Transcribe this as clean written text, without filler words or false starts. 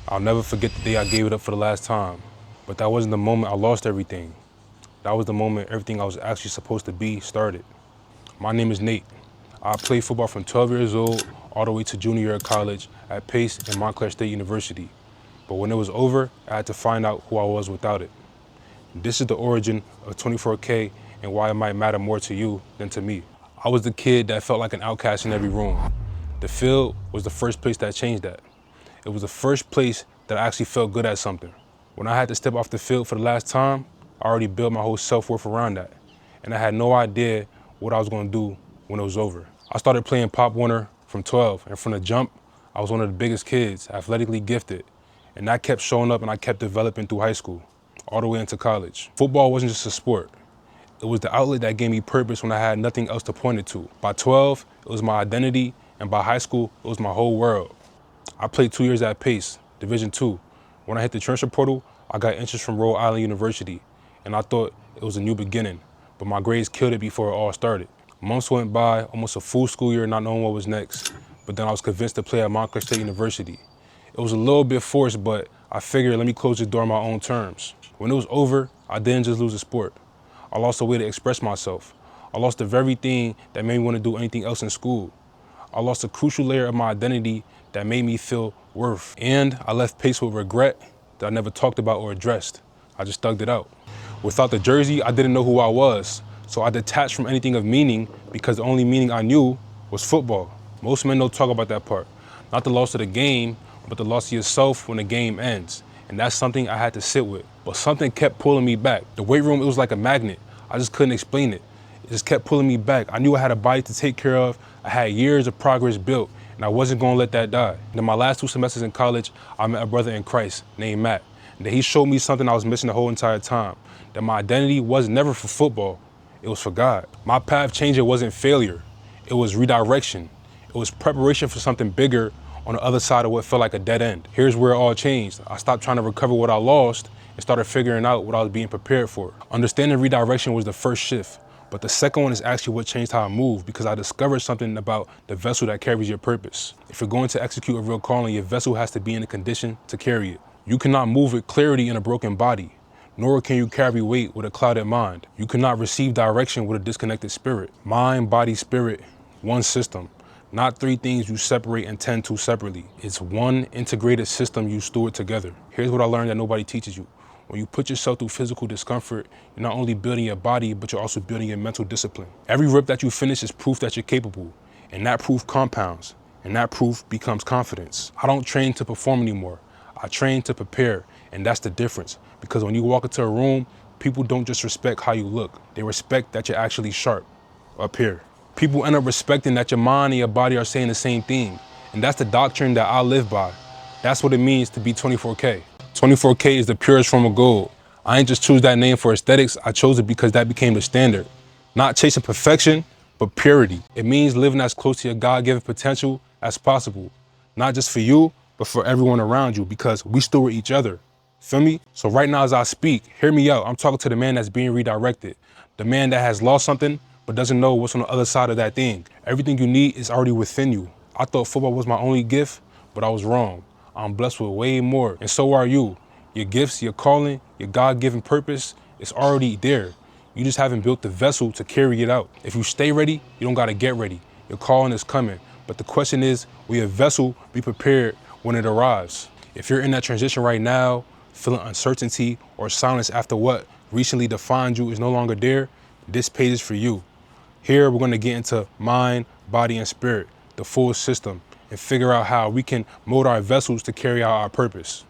I'll never forget the day I gave it up for the last time. But that wasn't the moment I lost everything. That was the moment everything I was actually supposed to be started. My name is Nate. I played football from 12 years old all the way to junior year of college at Pace and Montclair State University. But when it was over, I had to find out who I was without it. This is the origin of 24K and why it might matter more to you than to me. I was the kid that felt like an outcast in every room. The field was the first place that changed that. It was the first place that I actually felt good at something. When I had to step off the field for the last time, I already built my whole self-worth around that. And I had no idea what I was gonna do when it was over. I started playing Pop Warner from 12, and from the jump, I was one of the biggest kids, athletically gifted. And that kept showing up and I kept developing through high school, all the way into college. Football wasn't just a sport. It was the outlet that gave me purpose when I had nothing else to point it to. By 12, it was my identity, and by high school, it was my whole world. I played 2 years at Pace, Division II. When I hit the transfer portal, I got interest from Rhode Island University, and I thought it was a new beginning, but my grades killed it before it all started. Months went by, almost a full school year not knowing what was next, but then I was convinced to play at Montclair State University. It was a little bit forced, but I figured let me close the door on my own terms. When it was over, I didn't just lose the sport. I lost a way to express myself. I lost the very thing that made me want to do anything else in school. I lost a crucial layer of my identity that made me feel worth. And I left Pace with regret that I never talked about or addressed. I just thugged it out. Without the jersey, I didn't know who I was. So I detached from anything of meaning because the only meaning I knew was football. Most men don't talk about that part. Not the loss of the game, but the loss of yourself when the game ends. And that's something I had to sit with. But something kept pulling me back. The weight room, it was like a magnet. I just couldn't explain it. It just kept pulling me back. I knew I had a body to take care of. I had years of progress built, and I wasn't gonna let that die. And in my last 2 semesters in college, I met a brother in Christ named Matt. And he showed me something I was missing the whole entire time, that my identity was never for football, it was for God. My path changer wasn't failure, it was redirection. It was preparation for something bigger on the other side of what felt like a dead end. Here's where it all changed. I stopped trying to recover what I lost and started figuring out what I was being prepared for. Understanding redirection was the first shift. But the second one is actually what changed how I move, because I discovered something about the vessel that carries your purpose. If you're going to execute a real calling, your vessel has to be in a condition to carry it. You cannot move with clarity in a broken body, nor can you carry weight with a clouded mind. You cannot receive direction with a disconnected spirit. Mind, body, spirit, one system. Not 3 things you separate and tend to separately. It's one integrated system you steward together. Here's what I learned that nobody teaches you. When you put yourself through physical discomfort, you're not only building your body, but you're also building your mental discipline. Every rep that you finish is proof that you're capable, and that proof compounds, and that proof becomes confidence. I don't train to perform anymore. I train to prepare, and that's the difference. Because when you walk into a room, people don't just respect how you look. They respect that you're actually sharp up here. People end up respecting that your mind and your body are saying the same thing. And that's the doctrine that I live by. That's what it means to be 24K. 24K is the purest form of gold. I ain't just choose that name for aesthetics, I chose it because that became the standard. Not chasing perfection, but purity. It means living as close to your God-given potential as possible. Not just for you, but for everyone around you, because we steward each other. Feel me? So right now as I speak, hear me out. I'm talking to the man that's being redirected. The man that has lost something, but doesn't know what's on the other side of that thing. Everything you need is already within you. I thought football was my only gift, but I was wrong. I'm blessed with way more, and so are you. Your gifts, your calling, your God-given purpose is already there. You just haven't built the vessel to carry it out. If you stay ready, you don't gotta get ready. Your calling is coming. But the question is, will your vessel be prepared when it arrives? If you're in that transition right now, feeling uncertainty or silence after what recently defined you is no longer there, this page is for you. Here, we're gonna get into mind, body, and spirit, the full system, and figure out how we can mold our vessels to carry out our purpose.